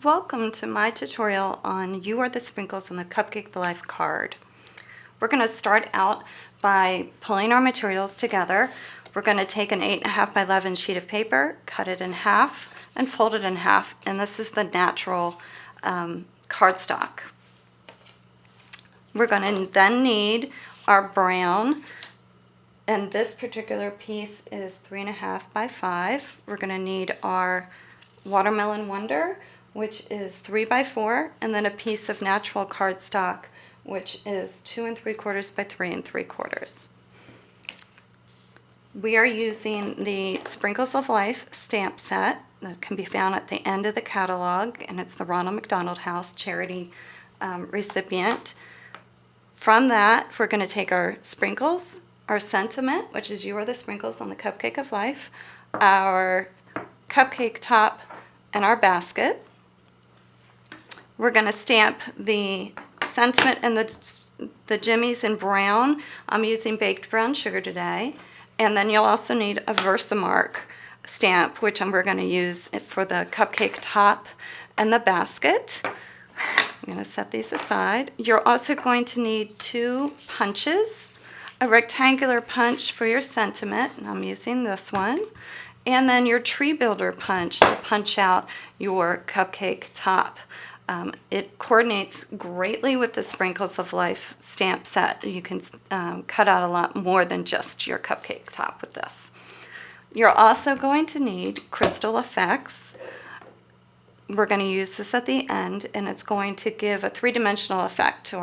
Welcome to my tutorial on You Are the Sprinkles on the Cupcake for Life card. We're going to start out by pulling our materials together. We're going to take an 8.5 by 11 sheet of paper, cut it in half, and fold it in half. And this is the natural cardstock. We're going to then need our brown, and this particular piece is 3.5 by 5. We're going to need our Watermelon Wonder, which is 3 by 4, and then a piece of natural cardstock, which is 2 3/4 by 3 3/4. We are using the Sprinkles of Life stamp set that can be found at the end of the catalog, and it's the Ronald McDonald House charity recipient. From that, we're going to take our sprinkles, our sentiment, which is You Are the Sprinkles on the Cupcake of Life, our cupcake top, and our basket. We're going to stamp the sentiment and the jimmies in brown. I'm using baked brown sugar today. And then you'll also need a Versamark stamp, which we're going to use for the cupcake top and the basket. I'm going to set these aside. You're also going to need 2 punches, a rectangular punch for your sentiment, and I'm using this one, and then your tree builder punch to punch out your cupcake top. It coordinates greatly with the Sprinkles of Life stamp set. You can cut out a lot more than just your cupcake top with this. You're also going to need crystal effects. We're going to use this at the end, and it's going to give a 3-dimensional effect to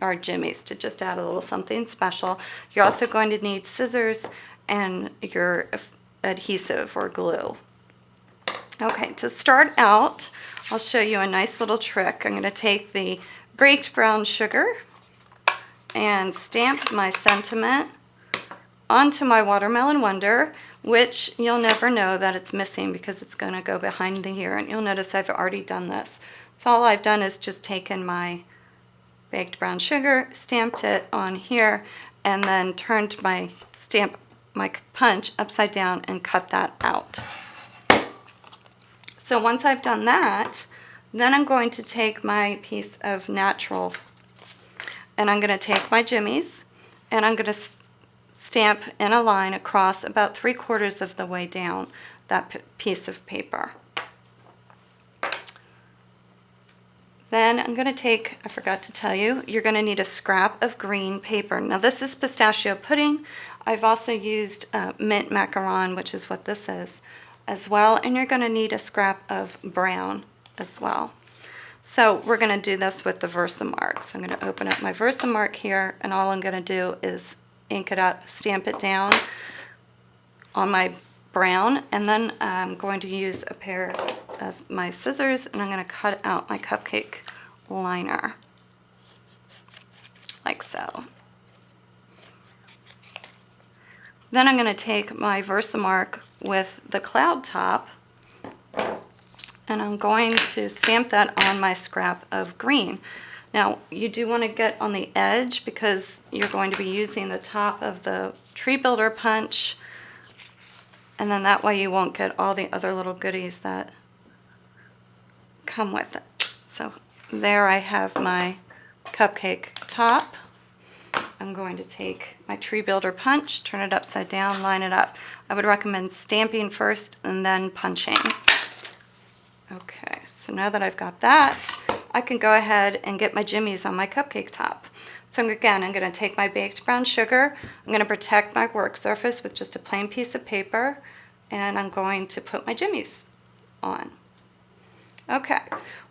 our jimmies to just add a little something special. You're also going to need scissors and your adhesive or glue. Okay, to start out, I'll show you a nice little trick. I'm going to take the baked brown sugar and stamp my sentiment onto my Watermelon Wonder, which you'll never know that it's missing because it's going to go behind the ear, and you'll notice I've already done this. So all I've done is just taken my baked brown sugar, stamped it on here, and then turned my punch upside down and cut that out. So once I've done that, then I'm going to take my piece of natural, and I'm going to take my jimmies, and I'm going to stamp in a line across about 3/4 of the way down that piece of paper. Then I'm going to take, I forgot to tell you, you're going to need a scrap of green paper. Now this is pistachio pudding. I've also used mint macaron, which is what this is, as well, and you're going to need a scrap of brown as well. So we're going to do this with the Versamark. So I'm going to open up my Versamark here, and all I'm going to do is ink it up, stamp it down on my brown, and then I'm going to use a pair of my scissors, and I'm going to cut out my cupcake liner like so. Then I'm going to take my Versamark with the cloud top, and I'm going to stamp that on my scrap of green. Now, you do want to get on the edge because you're going to be using the top of the tree builder punch, and then that way you won't get all the other little goodies that come with it. So there I have my cupcake top. I'm going to take my tree builder punch, turn it upside down, line it up. I would recommend stamping first and then punching. Okay, so now that I've got that, I can go ahead and get my jimmies on my cupcake top. So again, I'm going to take my baked brown sugar. I'm going to protect my work surface with just a plain piece of paper, and I'm going to put my jimmies on. Okay,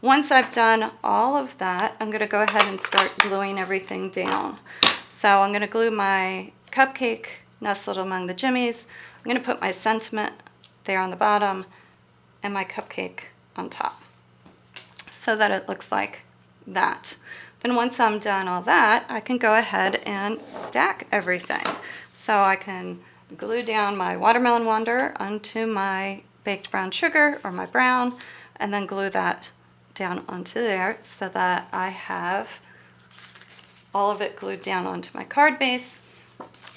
once I've done all of that, I'm going to go ahead and start gluing everything down. So I'm going to glue my cupcake nestled among the jimmies. I'm going to put my sentiment there on the bottom and my cupcake on top so that it looks like that. Then once I'm done all that, I can go ahead and stack everything. So I can glue down my Watermelon Wonder onto my baked brown sugar or my brown, and then glue that down onto there so that I have all of it glued down onto my card base,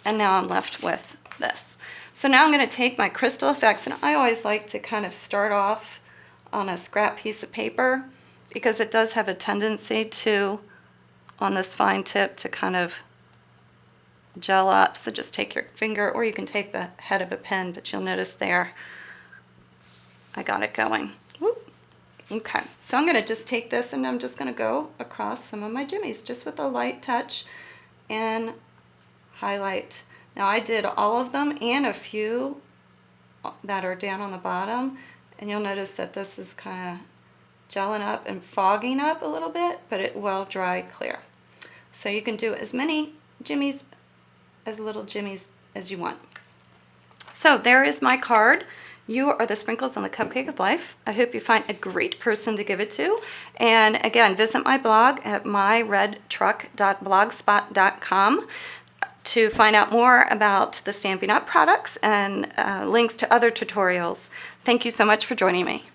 and now I'm left with this. So now I'm going to take my crystal effects, and I always like to kind of start off on a scrap piece of paper because it does have a tendency to, on this fine tip, to kind of gel up. So just take your finger, or you can take the head of a pen, but you'll notice there I got it going. Whoop. Okay, so I'm gonna just take this and I'm just gonna go across some of my jimmies just with a light touch and highlight. Now I did all of them and a few that are down on the bottom, and you'll notice that this is kind of gelling up and fogging up a little bit, but it will dry clear. So you can do as many jimmies, as little jimmies as you want. So there is my card. You are the sprinkles on the cupcake of life. I hope you find a great person to give it to. And again, visit my blog at myredtruck.blogspot.com to find out more about the Stampin' Up! Products and links to other tutorials. Thank you so much for joining me.